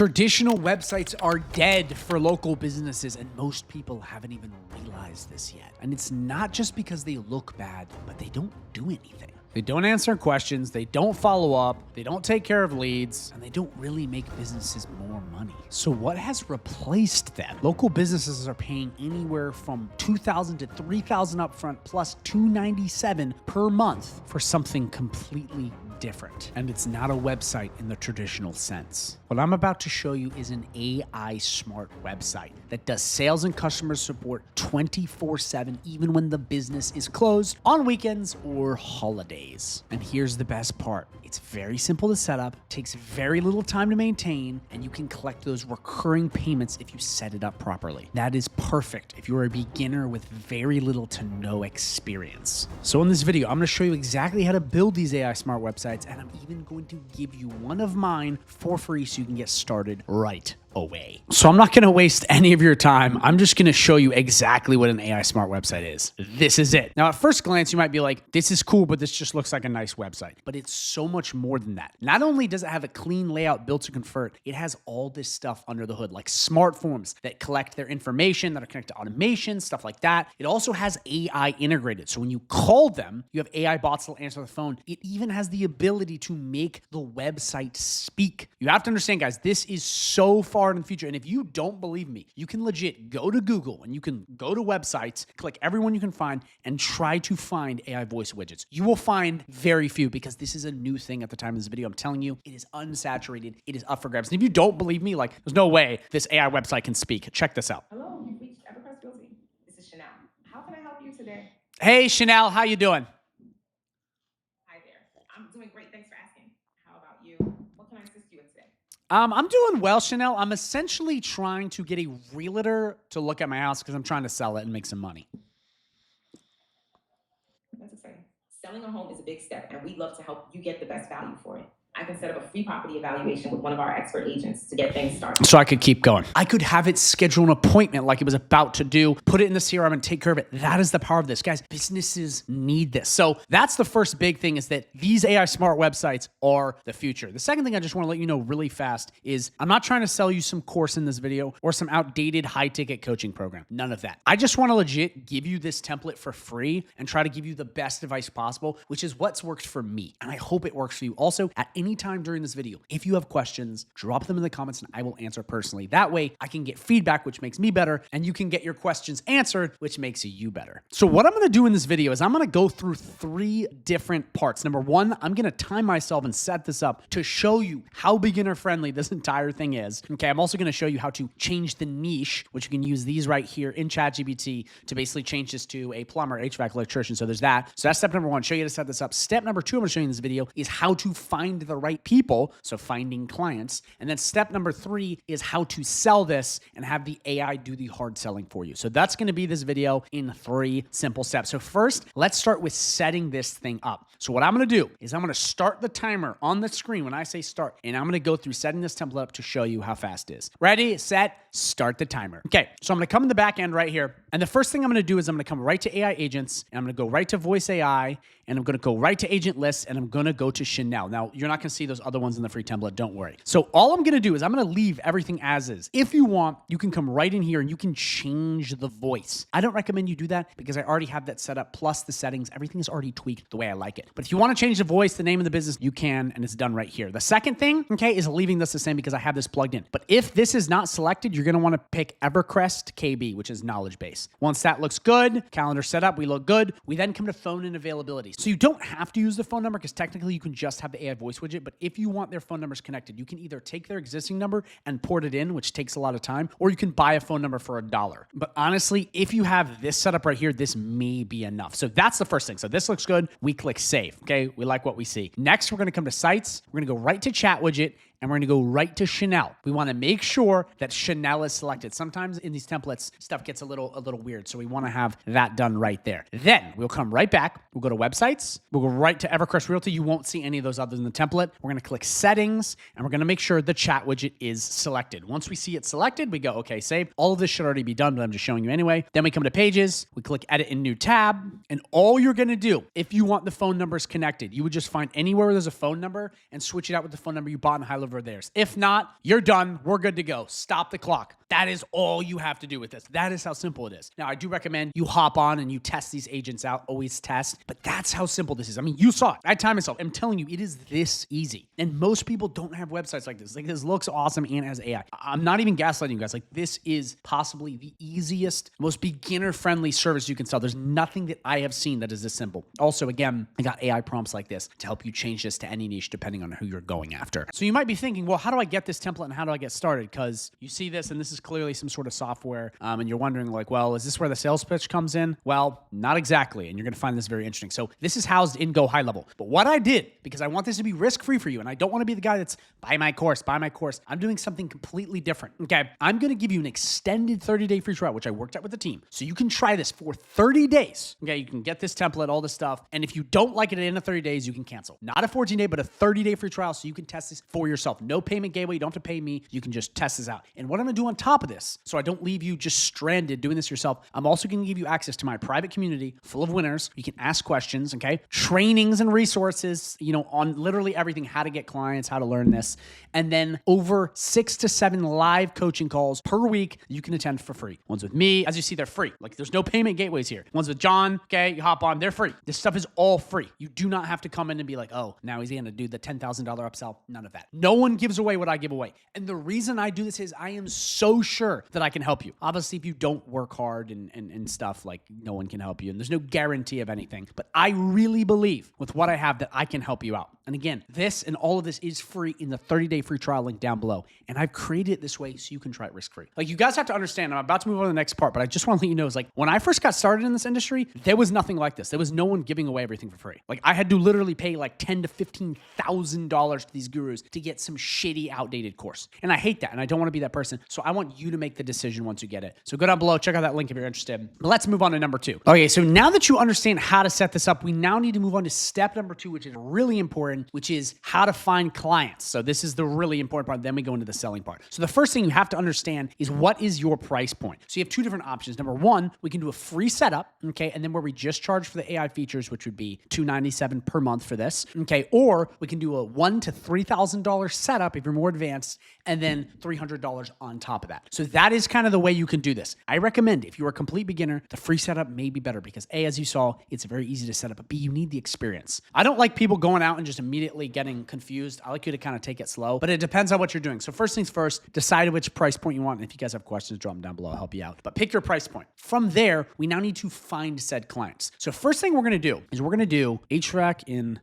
Traditional websites are dead for local businesses, and most people haven't even realized this yet. And it's not just because they look bad, but they don't do anything. They don't answer questions, they don't follow up, they don't take care of leads, and they don't really make businesses more money. So what has replaced them? Local businesses are paying anywhere from $2,000 to $3,000 upfront plus $297 per month for something completely different. And it's not a website in the traditional sense. What I'm about to show you is an AI smart website that does sales and customer support 24/7, even when the business is closed, on weekends or holidays. And here's the best part. It's very simple to set up, takes very little time to maintain, and you can collect those recurring payments if you set it up properly. That is perfect if you're a beginner with very little to no experience. So in this video, I'm gonna show you exactly how to build these AI smart websites, and I'm even going to give you one of mine for free so you can get started right away. So I'm not going to waste any of your time. I'm just going to show you exactly what an AI smart website is. This is it. Now, at first glance, you might be like, this is cool, but this just looks like a nice website. But it's so much more than that. Not only does it have a clean layout built to convert, it has all this stuff under the hood, like smart forms that collect their information, that are connected to automation, stuff like that. It also has AI integrated. So when you call them, you have AI bots that will answer the phone. It even has the ability to make the website speak. You have to understand, guys, this is so far in the future. And if you don't believe me, you can legit go to Google and you can go to websites, click everyone you can find, and try to find AI voice widgets. You will find very few because this is a new thing at the time of this video. I'm telling you, it is unsaturated. It is up for grabs. And if you don't believe me, like, there's no way this AI website can speak. Check this out. Hello, you've reached EverQuest Realty. This is Chanel. How can I help you today? Hey, Chanel, how you doing? Hi there. I'm doing great. Thanks for asking. How about you? What can I assist you with today? I'm doing well, Chanel. I'm essentially trying to get a realtor to look at my house because I'm trying to sell it and make some money. That's exciting. Selling a home is a big step, and we'd love to help you get the best value for it. I can set up a free property evaluation with one of our expert agents to get things started. So I could keep going. I could have it schedule an appointment like it was about to do, put it in the CRM and take care of it. That is the power of this. Guys, businesses need this. So that's the first big thing, is that these AI smart websites are the future. The second thing I just want to let you know really fast is I'm not trying to sell you some course in this video or some outdated high-ticket coaching program. None of that. I just want to legit give you this template for free and try to give you the best advice possible, which is what's worked for me. And I hope it works for you. Also, at any time during this video, if you have questions, drop them in the comments and I will answer personally. That way I can get feedback, which makes me better, and you can get your questions answered, which makes you better. So what I'm going to do in this video is I'm going to go through 3 different parts. Number 1, I'm going to time myself and set this up to show you how beginner friendly this entire thing is. Okay. I'm also going to show you how to change the niche, which you can use these right here in ChatGPT to basically change this to a plumber, HVAC electrician. So there's that. So that's step number 1, show you how to set this up. Step number 2, I'm going to show you in this video is how to find the right people, so finding clients. And then step number 3 is how to sell this and have the AI do the hard selling for you. So that's going to be this video in 3 simple steps. So first, let's start with setting this thing up. So what I'm going to do is I'm going to start the timer on the screen when I say start, and I'm going to go through setting this template up to show you how fast it is. Ready, set, start the timer. Okay, so I'm going to come in the back end right here. And the first thing I'm going to do is I'm going to come right to AI agents, and I'm going to go right to voice AI, and I'm going to go right to agent lists, and I'm going to go to Chanel. Now, you're not going to see those other ones in the free template, don't worry. So all I'm going to do is I'm going to leave everything as is. If you want, you can come right in here and you can change the voice. I don't recommend you do that because I already have that set up, plus the settings. Everything is already tweaked the way I like it. But if you want to change the voice, the name of the business, you can, and it's done right here. The second thing, okay, is leaving this the same because I have this plugged in. But if this is not selected, you're going to want to pick EverQuest KB, which is knowledge base. Once that looks good, calendar set up, we look good, we then come to phone and availability. So you don't have to use the phone number because technically you can just have the AI voice widget. But if you want their phone numbers connected, you can either take their existing number and port it in, which takes a lot of time, or you can buy a phone number for $1. But honestly, if you have this set up right here, this may be enough. So that's the first thing. So this looks good. We click save. Okay. We like what we see. Next, we're going to come to sites. We're going to go right to chat widget, and we're going to go right to Chanel. We want to make sure that Chanel is selected. Sometimes in these templates, stuff gets a little weird. So we want to have that done right there. Then we'll come right back. We'll go to websites. We'll go right to EverQuest Realty. You won't see any of those others in the template. We're going to click settings, and we're going to make sure the chat widget is selected. Once we see it selected, we go, okay, save. All of this should already be done, but I'm just showing you anyway. Then we come to pages. We click edit in new tab. And all you're going to do, if you want the phone numbers connected, you would just find anywhere where there's a phone number and switch it out with the phone number you bought in HighLevel deliver theirs. If not, you're done. We're good to go. Stop the clock. That is all you have to do with this. That is how simple it is. Now, I do recommend you hop on and you test these agents out. Always test. But that's how simple this is. I mean, you saw it. I time myself. I'm telling you, it is this easy. And most people don't have websites like this. Like, this looks awesome and has AI. I'm not even gaslighting you guys. Like, this is possibly the easiest, most beginner-friendly service you can sell. There's nothing that I have seen that is this simple. Also, again, I got AI prompts like this to help you change this to any niche depending on who you're going after. So you might be thinking, well, how do I get this template and how do I get started? Because you see this and this is clearly some sort of software and you're wondering like, well, is this where the sales pitch comes in? Well, not exactly. And you're going to find this very interesting. So this is housed in GoHighLevel. But what I did, because I want this to be risk-free for you and I don't want to be the guy that's buy my course. I'm doing something completely different. Okay. I'm going to give you an extended 30-day free trial, which I worked out with the team. So you can try this for 30 days. Okay. You can get this template, all this stuff. And if you don't like it at the end of 30 days, you can cancel. Not a 14-day, but a 30-day free trial. So you can test this for yourself. No payment gateway. You don't have to pay me. You can just test this out. And what I'm going to do on top of this, so I don't leave you just stranded doing this yourself, I'm also going to give you access to my private community full of winners. You can ask questions, okay? Trainings and resources, on literally everything, how to get clients, how to learn this. And then over 6 to 7 live coaching calls per week you can attend for free. Ones with me, as you see, they're free. Like, there's no payment gateways here. Ones with John, okay, you hop on, they're free. This stuff is all free. You do not have to come in and be like, oh, now he's going to do the $10,000 upsell. None of that. No one gives away what I give away. And the reason I do this is I am so sure that I can help you. Obviously, if you don't work hard and stuff, like, no one can help you. And there's no guarantee of anything. But I really believe with what I have that I can help you out. And again, this and all of this is free in the 30-day free trial link down below. And I've created it this way so you can try it risk-free. Like, you guys have to understand, I'm about to move on to the next part, but I just want to let you know, is like, when I first got started in this industry, there was nothing like this. There was no one giving away everything for free. Like, I had to literally pay like $10,000 to $15,000 to these gurus to get some shitty, outdated course. And I hate that. And I don't want to be that person. So I want you to make the decision once you get it. So go down below, check out that link if you're interested. But let's move on to number 2. Okay, so now that you understand how to set this up, we now need to move on to step number 2, which is really important, which is how to find clients. So this is the really important part. Then we go into the selling part. So the first thing you have to understand is, what is your price point? So you have 2 different options. Number 1, we can do a free setup, okay? And then where we just charge for the AI features, which would be $297 per month for this, okay? Or we can do a $1,000 to $3,000 setup if you're more advanced, and then $300 on top of that. So that is kind of the way you can do this. I recommend, if you're a complete beginner, the free setup may be better because A, as you saw, it's very easy to set up, but B, you need the experience. I don't like people going out and just immediately getting confused. I like you to kind of take it slow, but it depends on what you're doing. So first things first, decide which price point you want. And if you guys have questions, drop them down below. I'll help you out. But pick your price point. From there, we now need to find said clients. So first thing we're going to do is we're going to do HVAC in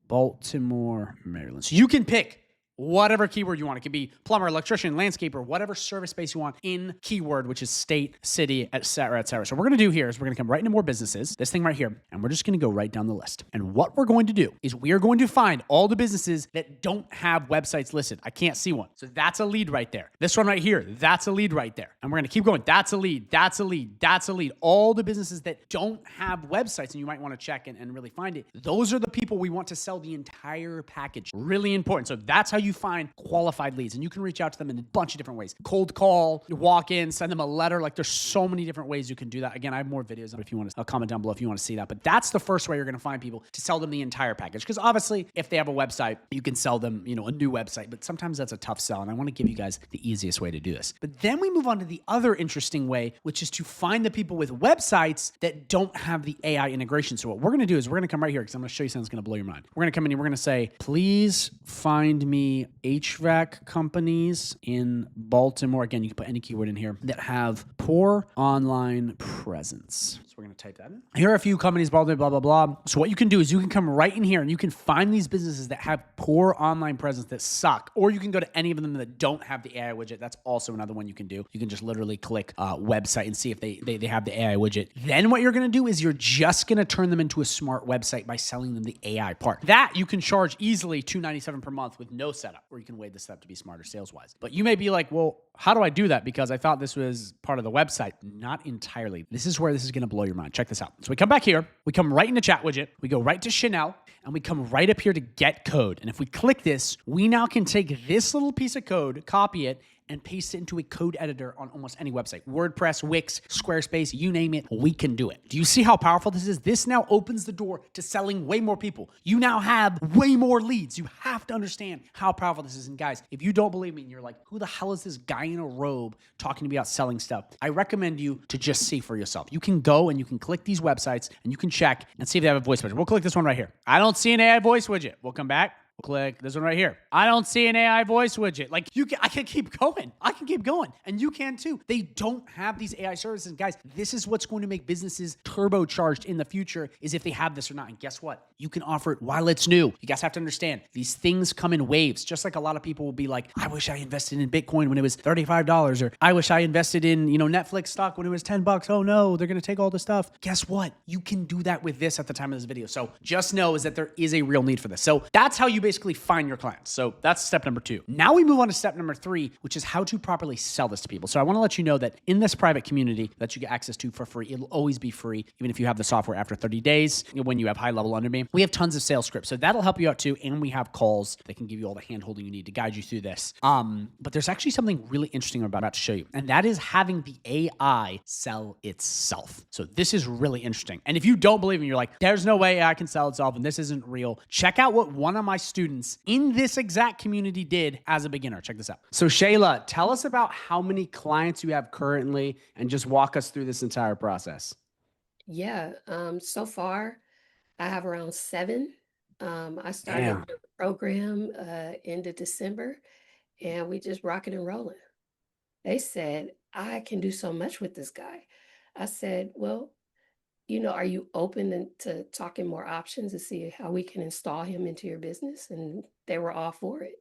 Baltimore, Maryland. So you can pick whatever keyword you want. It could be plumber, electrician, landscaper, whatever service space you want in keyword, which is state, city, et cetera, et cetera. So what we're going to do here is we're going to come right into more businesses, this thing right here, and we're just going to go right down the list. And what we're going to do is we are going to find all the businesses that don't have websites listed. I can't see one. So that's a lead right there. This one right here, that's a lead right there. And we're going to keep going. That's a lead. That's a lead. That's a lead. All the businesses that don't have websites, and you might want to check and really find it. Those are the people we want to sell the entire package. Really important. So that's how you find qualified leads, and you can reach out to them in a bunch of different ways. Cold call, walk in, send them a letter. Like, there's so many different ways you can do that. Again, I have more videos if you want to. I'll comment down below if you want to see that. But that's the first way you're going to find people to sell them the entire package. Because obviously, if they have a website, you can sell them, a new website. But sometimes that's a tough sell, and I want to give you guys the easiest way to do this. But then we move on to the other interesting way, which is to find the people with websites that don't have the AI integration. So what we're going to do is we're going to come right here because I'm going to show you something that's going to blow your mind. We're going to come in and we're going to say, please find me HVAC companies in Baltimore. Again, you can put any keyword in here that have poor online presence. So we're going to type that in. Here are a few companies, blah, blah, blah, blah, blah. So what you can do is you can come right in here and you can find these businesses that have poor online presence that suck, or you can go to any of them that don't have the AI widget. That's also another one you can do. You can just literally click website and see if they have the AI widget. Then what you're going to do is you're just going to turn them into a smart website by selling them the AI part. That you can charge easily $297 per month with no setup, or you can weigh the setup to be smarter sales-wise. But you may be like, well, how do I do that? Because I thought this was part of the website. Not entirely. This is where this is going to blow your mind. Check this out. So we come back here. We come right into chat widget. We go right to Chanel, and we come right up here to get code. And if we click this, we now can take this little piece of code, copy it, and paste it into a code editor on almost any website. WordPress, Wix, Squarespace, you name it, we can do it. Do you see how powerful this is? This now opens the door to selling way more people. You now have way more leads. You have to understand how powerful this is. And guys, if you don't believe me and you're like, who the hell is this guy in a robe talking to me about selling stuff? I recommend you to just see for yourself. You can go and you can click these websites and you can check and see if they have a voice widget. We'll click this one right here. I don't see an AI voice widget. We'll come back. Click this one right here. I don't see an AI voice widget. Like I can keep going. I can keep going. And you can too. They don't have these AI services. Guys, this is what's going to make businesses turbocharged in the future is if they have this or not. And guess what? You can offer it while it's new. You guys have to understand these things come in waves. Just like a lot of people will be like, I wish I invested in Bitcoin when it was $35, or I wish I invested in, Netflix stock when it was $10. Oh no, they're going to take all the stuff. Guess what? You can do that with this at the time of this video. So just know is that there is a real need for this. So that's how you basically find your clients. So that's step number 2. Now we move on to step number 3, which is how to properly sell this to people. So I want to let you know that in this private community that you get access to for free, it'll always be free, even if you have the software after 30 days, when you have high level under me. We have tons of sales scripts. So that'll help you out too. And we have calls that can give you all the hand holding you need to guide you through this. But there's actually something really interesting I'm about to show you. And that is having the AI sell itself. So this is really interesting. And if you don't believe me, you're like, there's no way AI can sell itself and this isn't real. Check out what one of my students in this exact community did as a beginner. Check this out. So Shayla, tell us about how many clients you have currently and just walk us through this entire process. Yeah, so far I have around 7. I started Damn. the program end of December, and we just rocking and rolling. They said, I can do so much with this guy. I said, well, are you open to talking more options to see how we can install him into your business? And they were all for it.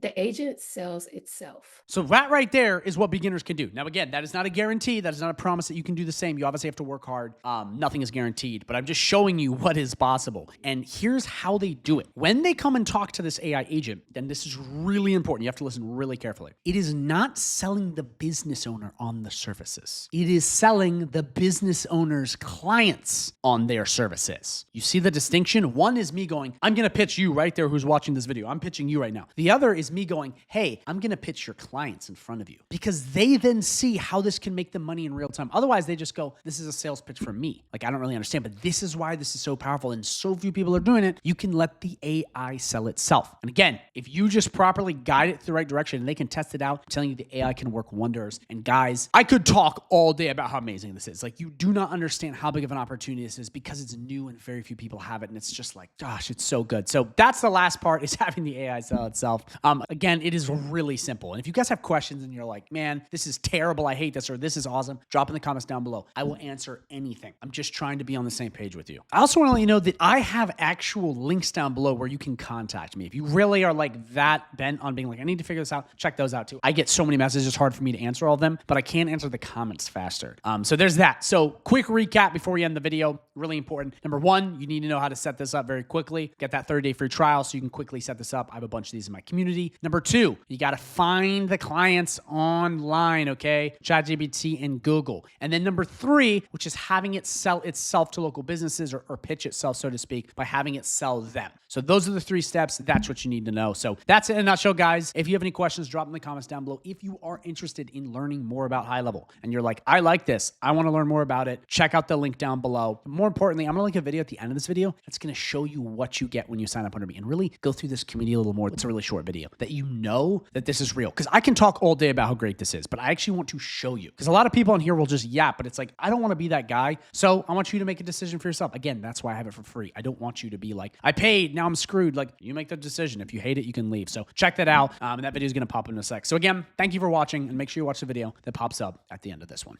The agent sells itself. So that right there is what beginners can do. Now, again, that is not a guarantee. That is not a promise that you can do the same. You obviously have to work hard. Nothing is guaranteed, but I'm just showing you what is possible. And here's how they do it. When they come and talk to this AI agent, then this is really important. You have to listen really carefully. It is not selling the business owner on the services. It is selling the business owner's clients on their services. You see the distinction? One is me going, I'm going to pitch you right there who's watching this video. I'm pitching you right now. The other is me going, hey, I'm going to pitch your clients in front of you, because they then see how this can make them money in real time. Otherwise, they just go, this is a sales pitch for me. Like, I don't really understand, but this is why this is so powerful and so few people are doing it. You can let the AI sell itself. And again, if you just properly guide it the right direction and they can test it out, I'm telling you the AI can work wonders. And guys, I could talk all day about how amazing this is. Like, you do not understand how big of an opportunity this is because it's new and very few people have it. And it's just like, gosh, it's so good. So that's the last part, is having the AI sell itself. Again, it is really simple. And if you guys have questions and you're like, man, this is terrible, I hate this, or this is awesome, drop in the comments down below. I will answer anything. I'm just trying to be on the same page with you. I also want to let you know that I have actual links down below where you can contact me. If you really are like that bent on being like, I need to figure this out, check those out too. I get so many messages, it's hard for me to answer all of them, but I can answer the comments faster. So there's that. So quick recap before we end the video, really important. Number 1, you need to know how to set this up very quickly. Get that 30-day free trial so you can quickly set this up. I have a bunch of these in my community. Number 2, you got to find the clients online, okay? ChatGPT and Google. And then number 3, which is having it sell itself to local businesses, or pitch itself, so to speak, by having it sell them. So those are the 3 steps. That's what you need to know. So that's it in a nutshell, guys. If you have any questions, drop them in the comments down below. If you are interested in learning more about High Level and you're like, I like this, I want to learn more about it, check out the link down below. But more importantly, I'm going to link a video at the end of this video that's going to show you what you get when you sign up under me and really go through this community a little more. It's a really short video that you know that this is real. Because I can talk all day about how great this is, but I actually want to show you. Because a lot of people on here will just yap, but it's like, I don't want to be that guy. So I want you to make a decision for yourself. Again, that's why I have it for free. I don't want you to be like, I paid, now I'm screwed. Like, you make the decision. If you hate it, you can leave. So check that out. And that video is going to pop in a sec. So again, thank you for watching, and make sure you watch the video that pops up at the end of this one.